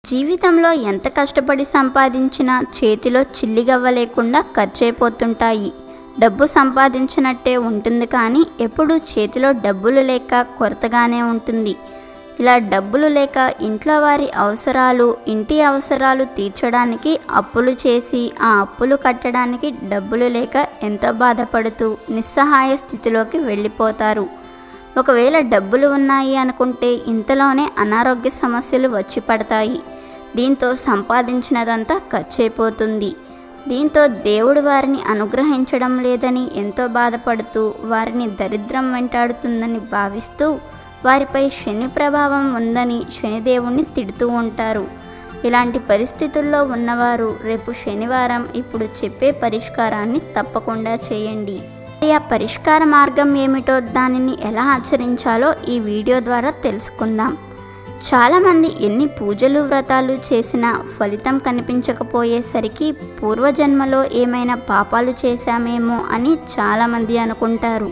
జీవితంలో ఎంత కష్టపడి సంపాదించినా చేతిలో చిల్లిగవ్వ లేకుండా ఖర్చయిపోతుంటాయి. డబ్బు సంపాదించినట్టే ఉంటుంది కానీ ఎప్పుడూ చేతిలో డబ్బులు లేక కొరతగానే ఉంటుంది. ఇలా డబ్బులు లేక ఇంట్లో వారి అవసరాలు, ఇంటి అవసరాలు తీర్చడానికి అప్పులు చేసి ఆ అప్పులు కట్టడానికి డబ్బులు లేక ఎంతో బాధపడుతూ నిస్సహాయ స్థితిలోకి వెళ్ళిపోతారు. ఒకవేళ డబ్బులు ఉన్నాయి అనుకుంటే ఇంతలోనే అనారోగ్య సమస్యలు వచ్చి పడతాయి. దీంతో సంపాదించినదంతా ఖర్చయిపోతుంది. దీంతో దేవుడు వారిని అనుగ్రహించడం లేదని ఎంతో బాధపడుతూ వారిని దరిద్రం వెంటాడుతుందని భావిస్తూ వారిపై శని ప్రభావం ఉందని శనిదేవుణ్ణి తిడుతూ ఉంటారు. ఇలాంటి పరిస్థితుల్లో ఉన్నవారు రేపు శనివారం ఇప్పుడు చెప్పే పరిష్కారాన్ని తప్పకుండా చేయండి. ఆ పరిష్కార మార్గం ఏమిటో, దానిని ఎలా ఆచరించాలో ఈ వీడియో ద్వారా తెలుసుకుందాం. చాలామంది ఎన్ని పూజలు వ్రతాలు చేసినా ఫలితం కనిపించకపోయేసరికి పూర్వజన్మలో ఏమైనా పాపాలు చేశామేమో అని చాలామంది అనుకుంటారు.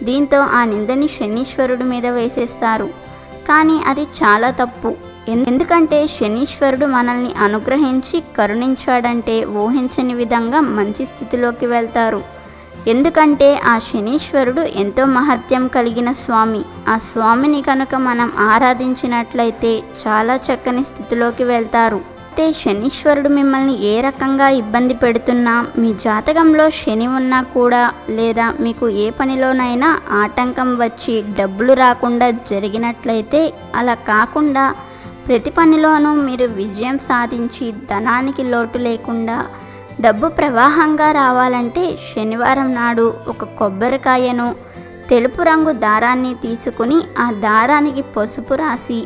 దీంతో ఆ నిందని శనీశ్వరుడి మీద వేసేస్తారు. కానీ అది చాలా తప్పు. ఎందుకంటే శనీశ్వరుడు మనల్ని అనుగ్రహించి కరుణించాడంటే ఊహించని విధంగా మంచి స్థితిలోకి వెళ్తారు. ఎందుకంటే ఆ శనీశ్వరుడు ఎంతో మహత్యం కలిగిన స్వామి. ఆ స్వామిని కనుక మనం ఆరాధించినట్లయితే చాలా చక్కని స్థితిలోకి వెళ్తారు. అయితే శనీశ్వరుడు మిమ్మల్ని ఏ రకంగా ఇబ్బంది పెడుతున్నా, మీ జాతకంలో శని ఉన్నా కూడా, లేదా మీకు ఏ పనిలోనైనా ఆటంకం వచ్చి డబ్బులు రాకుండా జరిగినట్లయితే, అలా కాకుండా ప్రతి పనిలోనూ మీరు విజయం సాధించి ధనానికి లోటు లేకుండా డబ్బు ప్రవాహంగా రావాలంటే శనివారం నాడు ఒక కొబ్బరికాయను, తెలుపు రంగు దారాన్ని తీసుకుని ఆ దారానికి పసుపు రాసి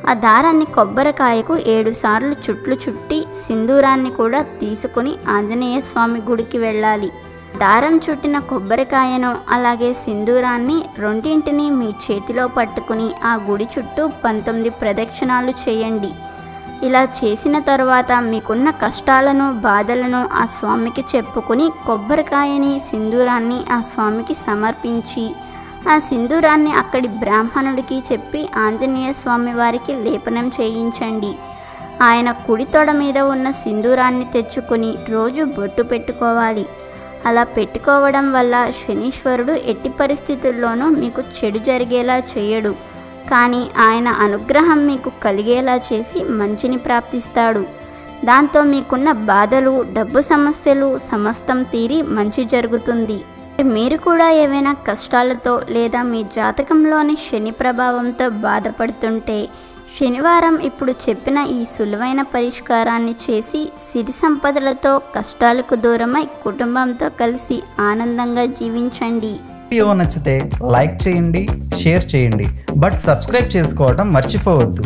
ఆ దారాన్ని కొబ్బరికాయకు 7 సార్లు చుట్లు చుట్టి సింధూరాన్ని కూడా తీసుకుని ఆంజనేయ స్వామి గుడికి వెళ్ళాలి. దారం చుట్టిన కొబ్బరికాయను అలాగే సింధూరాన్ని రెండింటిని మీ చేతిలో పట్టుకుని ఆ గుడి చుట్టూ 19 ప్రదక్షిణాలు చేయండి. ఇలా చేసిన తర్వాత మీకున్న కష్టాలను, బాధలను ఆ స్వామికి చెప్పుకుని కొబ్బరికాయని, సింధూరాన్ని ఆ స్వామికి సమర్పించి ఆ సింధూరాన్ని అక్కడి బ్రాహ్మణుడికి చెప్పి ఆంజనేయ స్వామి వారికి లేపనం చేయించండి. ఆయన కుడి తొడ మీద ఉన్న సింధూరాన్ని తెచ్చుకొని రోజు బొట్టు పెట్టుకోవాలి. అలా పెట్టుకోవడం వల్ల శనీశ్వరుడు ఎట్టి పరిస్థితుల్లోనూ మీకు చెడు జరిగేలా చేయడు, కానీ ఆయన అనుగ్రహం మీకు కలిగేలా చేసి మంచిని ప్రాప్తిస్తాడు. దాంతో మీకున్న బాధలు, డబ్బు సమస్యలు సమస్తం తీరి మంచి జరుగుతుంది. మీరు కూడా ఏవైనా కష్టాలతో లేదా మీ జాతకంలోని శని ప్రభావంతో బాధపడుతుంటే శనివారం ఇప్పుడు చెప్పిన ఈ సులువైన పరిష్కారాన్ని చేసి సిరి సంపదలతో కష్టాలకు దూరమై కుటుంబంతో కలిసి ఆనందంగా జీవించండి. వీడియో నచ్చితే లైక్ చేయండి, షేర్ చేయండి, బట్ సబ్స్క్రైబ్ చేసుకోవడం మర్చిపోవద్దు.